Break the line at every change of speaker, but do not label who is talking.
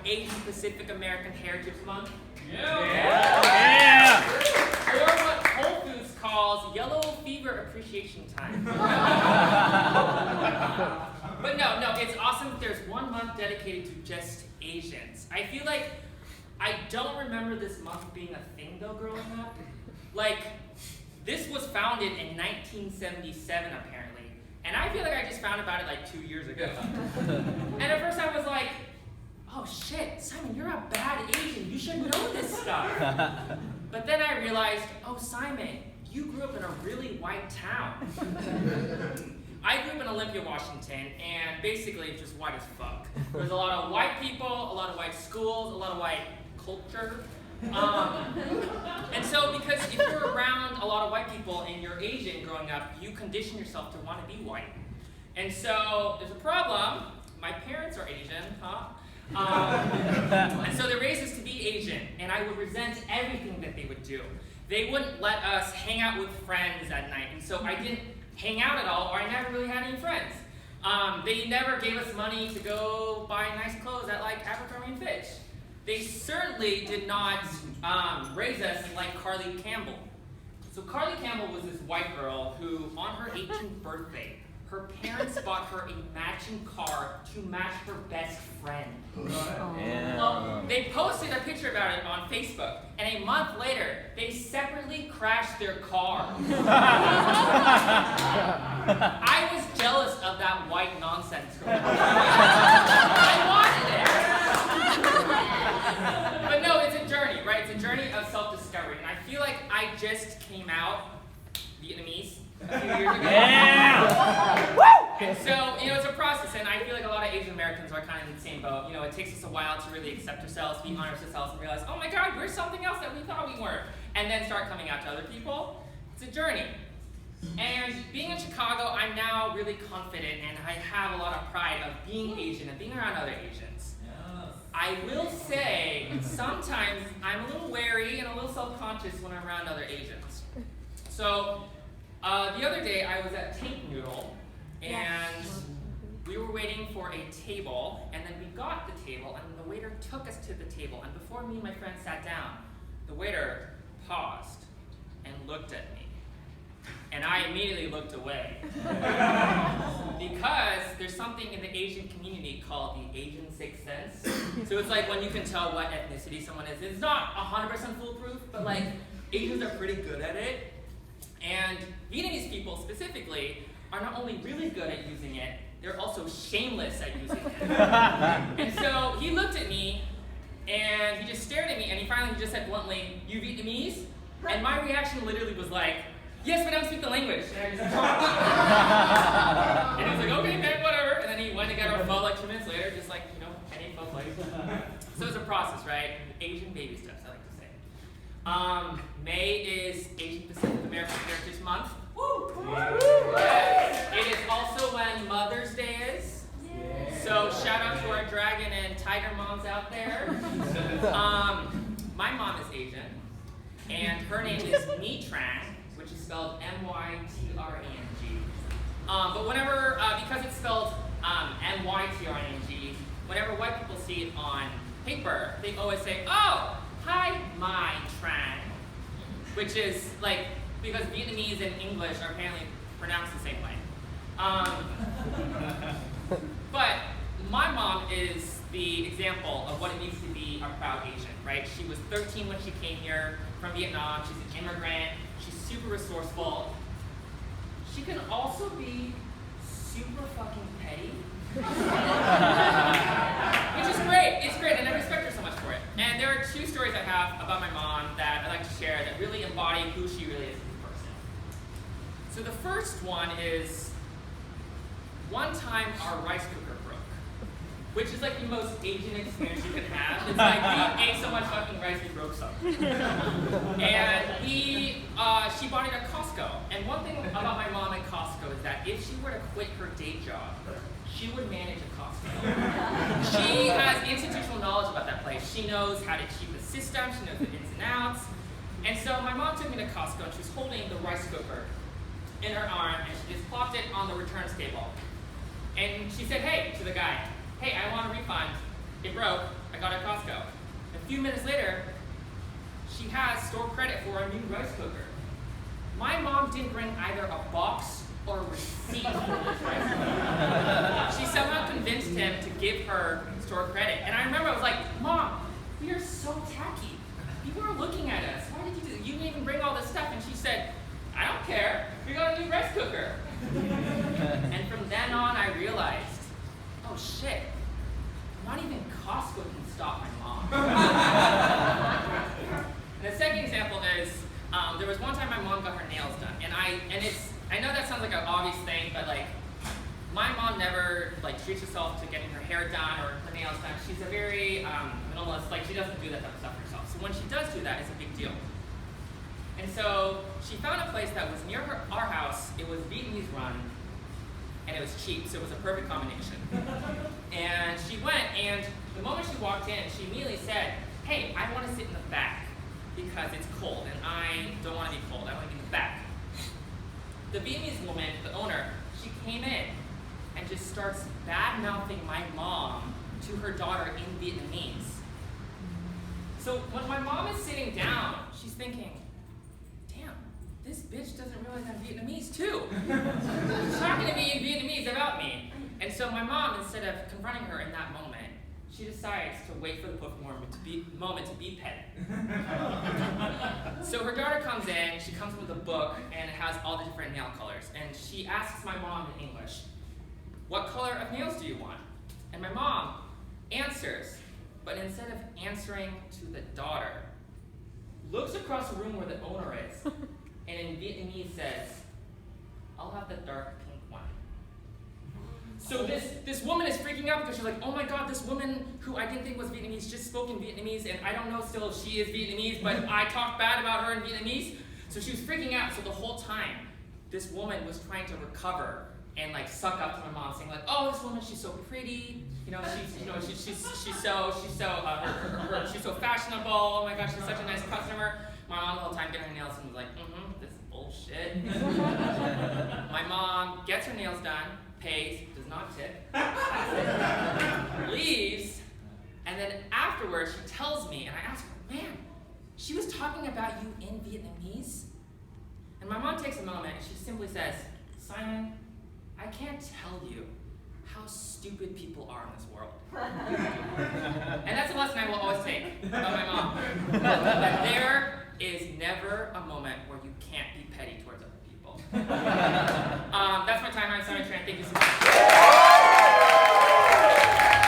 Asian Pacific American Heritage Month?
Yeah.
Or what Whole Foods calls Yellow Fever Appreciation Time. But no, it's awesome that there's 1 month dedicated to just Asians. I feel like I don't remember this month being a thing though growing up. Like, this was founded in 1977 apparently. And I feel like I just found about it like 2 years ago. And at first I was like, oh shit, Simon, you're a bad Asian. You should know this stuff. But then I realized, oh Simon, you grew up in a really white town. I grew up in Olympia, Washington, and basically it's just white as fuck. There's a lot of white people, a lot of white schools, a lot of white culture. And so because if you're around a lot of white people and you're Asian growing up, you condition yourself to want to be white. And so there's a problem. My parents are Asian, and so they raised us to be Asian, and I would resent everything that they would do. They wouldn't let us hang out with friends at night, and so I didn't hang out at all, or I never really had any friends. They never gave us money to go buy nice clothes at like Abercrombie and Fitch. They certainly did not raise us like Carly Campbell. So Carly Campbell was this white girl who, on her 18th birthday, her parents bought her a matching car to match her best friend. They posted a picture about it on Facebook, and a month later, they separately crashed their car. I was jealous of that white nonsense girl. I wanted it. But no, it's a journey, right? It's a journey of self-discovery, and I feel like I just came out Vietnamese a few years ago. And so, it's a process, and I feel like a lot of Asian Americans are kind of in the same boat. It takes us a while to really accept ourselves, be honest with ourselves, and realize, oh my God, we're something else that we thought we weren't. And then start coming out to other people. It's a journey. And being in Chicago, I'm now really confident, and I have a lot of pride of being Asian and being around other Asians. I will say, sometimes I'm a little wary and a little self-conscious when I'm around other Asians. So, the other day I was at Tank Noodle, and we were waiting for a table, and then we got the table, and the waiter took us to the table, and before me and my friend sat down, the waiter paused and looked at me. And I immediately looked away. Because there's something in the Asian community called the Asian Sixth Sense. So it's like when you can tell what ethnicity someone is. It's not 100% foolproof, but like Asians are pretty good at it. And Vietnamese people specifically are not only really good at using it, they're also shameless at using it. And so he looked at me, and he just stared at me, and he finally just said bluntly, "You Vietnamese?" And my reaction literally was like, "Yes, but I don't speak the language." And I just and he was like, "Okay, man, whatever." And then he went and got our pho like 2 minutes later, just like, any pho place. So it's a process, right? Asian baby steps, I like to say. May is Asian Pacific American Heritage Month. Woo! Yes. It is also when Mother's Day is. So shout out to our dragon and tiger moms out there. My mom is Asian, and her name is Mi Tran, which is spelled M-Y-T-R-A-N-G. But whenever, because it's spelled M-Y-T-R-A-N-G, whenever white people see it on paper, they always say, "Oh, hi, my Tran," which is like, because Vietnamese and English are apparently pronounced the same way. But my mom is the example of what it means to be a proud Asian, right? She was 13 when she came here from Vietnam. She's an immigrant. She's super resourceful. She can also be super fucking petty. Which is great. It's great, and I respect her so much for it. And there are 2 stories I have about my mom that I'd like to share that really embody who she really is as a person. So the first one is, one time our rice cooker broke, which is like the most Asian experience you can have. It's like we ate so much fucking rice we broke some. And she bought it at Costco. And one thing about my mom at Costco is that if she were to quit her day job, she would manage a Costco. She has institutional knowledge about that place. She knows how to cheat the system. She knows the ins and outs. And so my mom took me to Costco, and she was holding the rice cooker in her arm, and she just plopped it on the returns table. And she said, "Hey," to the guy, "Hey, I want a refund. It broke. I got at Costco. A few minutes later, she has store credit for a new rice cooker. My mom didn't bring either a box or a receipt for this rice cooker. She somehow convinced him to give her store credit. And I remember I was like, Mom, we are so tacky. People are looking at us. Why did you do that? You didn't even bring all this stuff. And she said, I don't care. We got a new rice cooker. And from then on, I realized, oh shit, not even Costco can stop my mom. And the second example is, there was one time my mom got her nails done, and I know that sounds like an obvious thing, but like, my mom never like treats herself to getting her hair done or her nails done. She's a very minimalist, like she doesn't do that type of stuff herself. So when she does do that, it's a big deal. And so she found a place that was near our house. It was Vietnamese run, and it was cheap, so it was a perfect combination. And she went, and the moment she walked in, she immediately said, hey, I want to sit in the back because it's cold, and I don't want to be cold. I want to be in the back. The Vietnamese woman, the owner, she came in and just starts bad-mouthing my mom to her daughter in Vietnamese. So when my mom is sitting down, she's thinking, damn, this bitch doesn't realize I'm Vietnamese too. She's talking to me in Vietnamese about me. And so my mom, instead of confronting her in that moment, she decides to wait for the perfect moment to be petty. So her daughter comes in, she comes in with a book, and it has all the different nail colors. And she asks my mom in English, what color of nails do you want? And my mom answers, but instead of answering to the daughter, looks across the room where the owner is, and in Vietnamese says, I'll have the dark pink one. So this woman is freaking out because she's like, oh my god, this woman who I didn't think was Vietnamese just spoke in Vietnamese, and I don't know still if she is Vietnamese, but I talked bad about her in Vietnamese. So she was freaking out. So the whole time, this woman was trying to recover and like suck up to my mom, saying like, oh, this woman, she's so pretty, she's so fashionable. Oh my gosh, she's such a nice customer. My mom the whole time getting her nails and was like, this is bullshit. My mom gets her nails done, pays, does not tip, leaves, and then afterwards she tells me, and I ask her, man, she was talking about you in Vietnamese? And my mom takes a moment and she simply says, Simon, I can't tell you how stupid people are in this world. And that's a lesson I will always take about my mom. That there is never a moment where you can't be petty towards other people.